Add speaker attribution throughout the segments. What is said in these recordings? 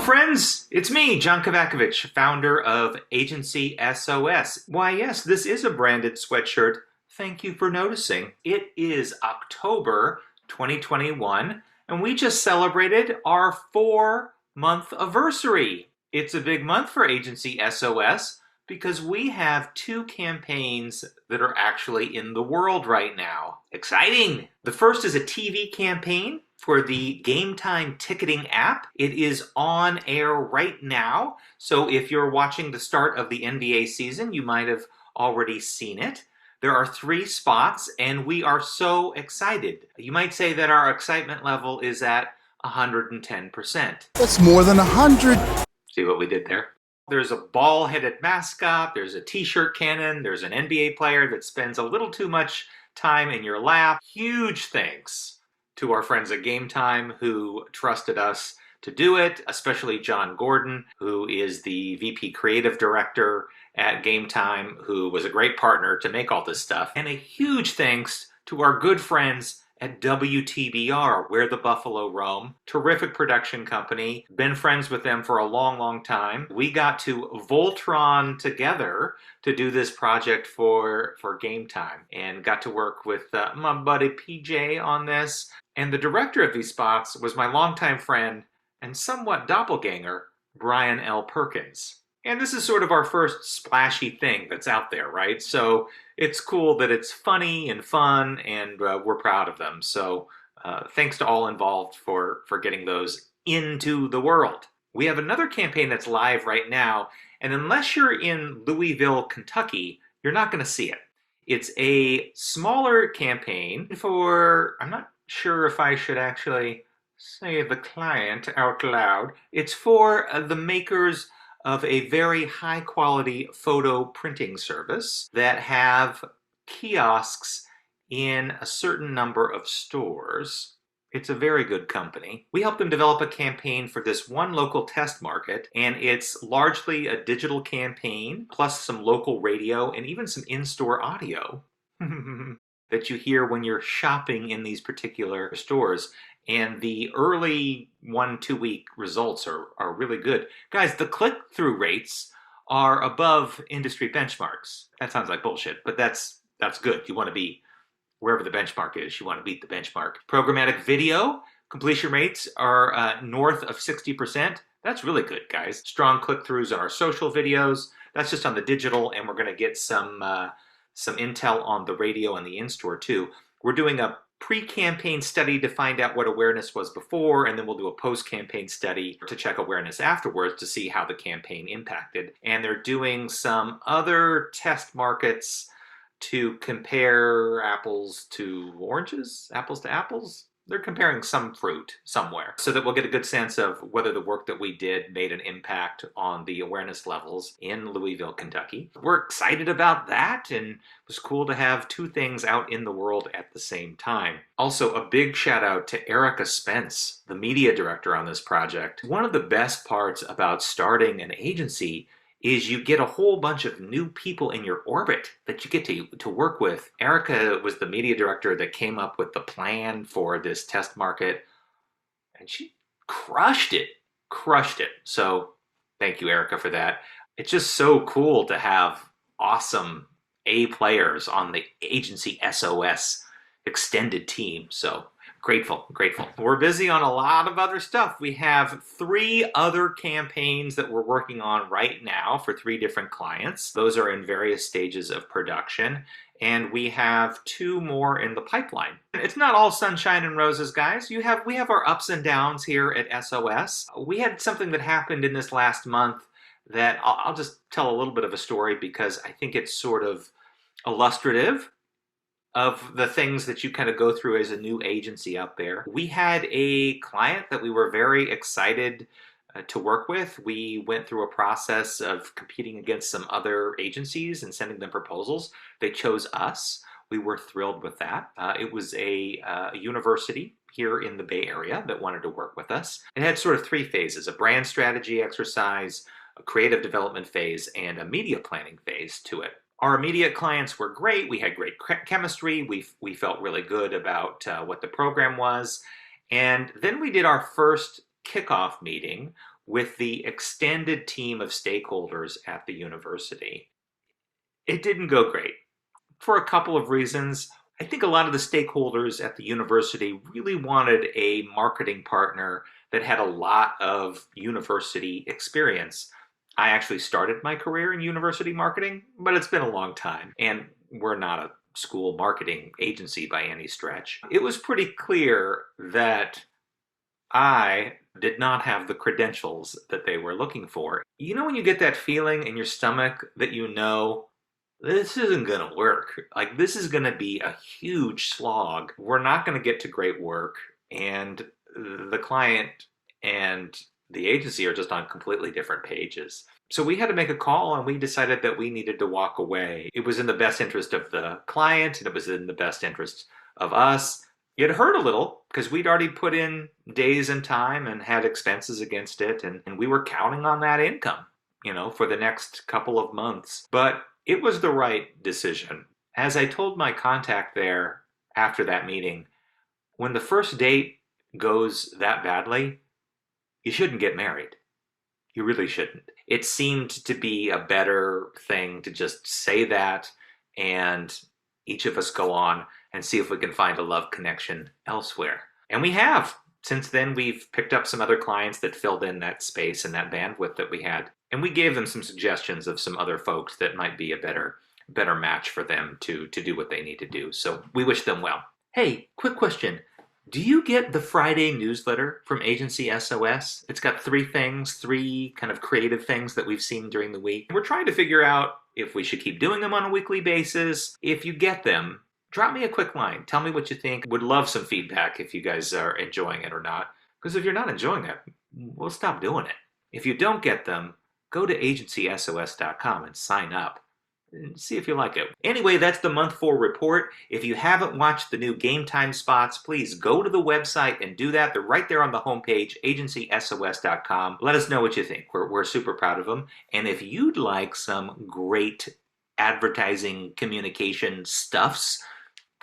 Speaker 1: Hello friends, it's me, John Kovakovich, founder of Agency SOS. Why yes, this is a branded sweatshirt. Thank you for noticing. It is October 2021 and we just celebrated our 4-month anniversary. It's a big month for Agency SOS because we have 2 campaigns that are actually in the world right now. Exciting! The first is a TV campaign for the Game Time ticketing app. It is on air right now, so if you're watching the start of the NBA season, you might have already seen it. There are 3 spots, and we are so excited. You might say that our excitement level is at 110%.
Speaker 2: That's more than 100.
Speaker 1: See what we did there? There's a ball-headed mascot, there's a t-shirt cannon, there's an NBA player that spends a little too much time in your lap. Huge thanks to our friends at Game Time who trusted us to do it, especially John Gordon, who is the VP Creative Director at Game Time, who was a great partner to make all this stuff. And a huge thanks to our good friends at WTBR, Where the Buffalo Roam. Terrific production company. Been friends with them for a long, long time. We got to Voltron together to do this project for Game Time and got to work with my buddy PJ on this. And the director of these spots was my longtime friend and somewhat doppelganger, Brian L. Perkins. And this is sort of our first splashy thing that's out there, right? So it's cool that it's funny and fun, and we're proud of them. So thanks to all involved for getting those into the world. We have another campaign that's live right now, and unless you're in Louisville, Kentucky, you're not going to see it. It's a smaller campaign for, I'm not sure if I should actually say the client out loud. It's for the makers of a very high quality photo printing service that have kiosks in a certain number of stores. It's a very good company. We helped them develop a campaign for this one local test market, and it's largely a digital campaign, plus some local radio and even some in-store audio that you hear when you're shopping in these particular stores. And the early 1-2 week results are really good. Guys, the click-through rates are above industry benchmarks. That sounds like bullshit, but that's good. You want to be wherever the benchmark is. You want to beat the benchmark. Programmatic video completion rates are north of 60%. That's really good, guys. Strong click-throughs on our social videos. That's just on the digital, and we're going to get some intel on the radio and the in-store too. We're doing a pre-campaign study to find out what awareness was before, and then we'll do a post-campaign study to check awareness afterwards to see how the campaign impacted. And they're doing some other test markets to compare apples to oranges, apples to apples. They're comparing some fruit somewhere so that we'll get a good sense of whether the work that we did made an impact on the awareness levels in Louisville, Kentucky. We're excited about that, and it was cool to have 2 things out in the world at the same time. Also, a big shout out to Erica Spence, the media director on this project. One of the best parts about starting an agency is you get a whole bunch of new people in your orbit that you get to work with. Erica was the media director that came up with the plan for this test market, and she crushed it. So thank you, Erica, for that. It's just so cool to have awesome A players on the Agency SOS extended team. So grateful. We're busy on a lot of other stuff. We have 3 other campaigns that we're working on right now for 3 different clients. Those are in various stages of production, and we have 2 more in the pipeline. It's not all sunshine and roses, guys. We have our ups and downs here at SOS. We had something that happened in this last month that I'll just tell a little bit of a story because I think it's sort of illustrative of the things that you kind of go through as a new agency out there. We had a client that we were very excited to work with. We went through a process of competing against some other agencies and sending them proposals. They chose us. We were thrilled with that. It was a university here in the Bay Area that wanted to work with us. It had sort of 3 phases: a brand strategy exercise, a creative development phase, and a media planning phase to it. Our immediate clients were great. We had great chemistry. We felt really good about what the program was. And then we did our first kickoff meeting with the extended team of stakeholders at the university. It didn't go great for a couple of reasons. I think a lot of the stakeholders at the university really wanted a marketing partner that had a lot of university experience. I actually started my career in university marketing, but it's been a long time, and we're not a school marketing agency by any stretch. It was pretty clear that I did not have the credentials that they were looking for. You know, when you get that feeling in your stomach that you know this isn't going to work. Like, this is going to be a huge slog. We're not going to get to great work. And the client and the agency are just on completely different pages. So we had to make a call, and we decided that we needed to walk away. It was in the best interest of the client, and it was in the best interest of us. It hurt a little because we'd already put in days and time and had expenses against it, and we were counting on that income, for the next couple of months. But it was the right decision. As I told my contact there after that meeting, when the first date goes that badly, you shouldn't get married. You really shouldn't. It seemed to be a better thing to just say that and each of us go on and see if we can find a love connection elsewhere. And we have. Since then, we've picked up some other clients that filled in that space and that bandwidth that we had. And we gave them some suggestions of some other folks that might be a better match for them to do what they need to do. So we wish them well. Hey, quick question. Do you get the Friday newsletter from Agency SOS? It's got three kind of creative things that we've seen during the week. We're trying to figure out if we should keep doing them on a weekly basis. If you get them, drop me a quick line. Tell me what you think. Would love some feedback if you guys are enjoying it or not. Because if you're not enjoying it, we'll stop doing it. If you don't get them, go to agencysos.com and sign up. And see if you like it. Anyway, that's the month 4 report. If you haven't watched the new game time spots, please go to the website and do that. They're right there on the homepage, agencysos.com. Let us know what you think. We're super proud of them. And if you'd like some great advertising communication stuffs,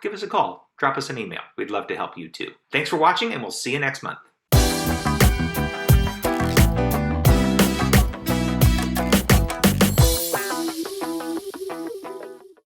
Speaker 1: give us a call. Drop us an email. We'd love to help you too. Thanks for watching, and we'll see you next month.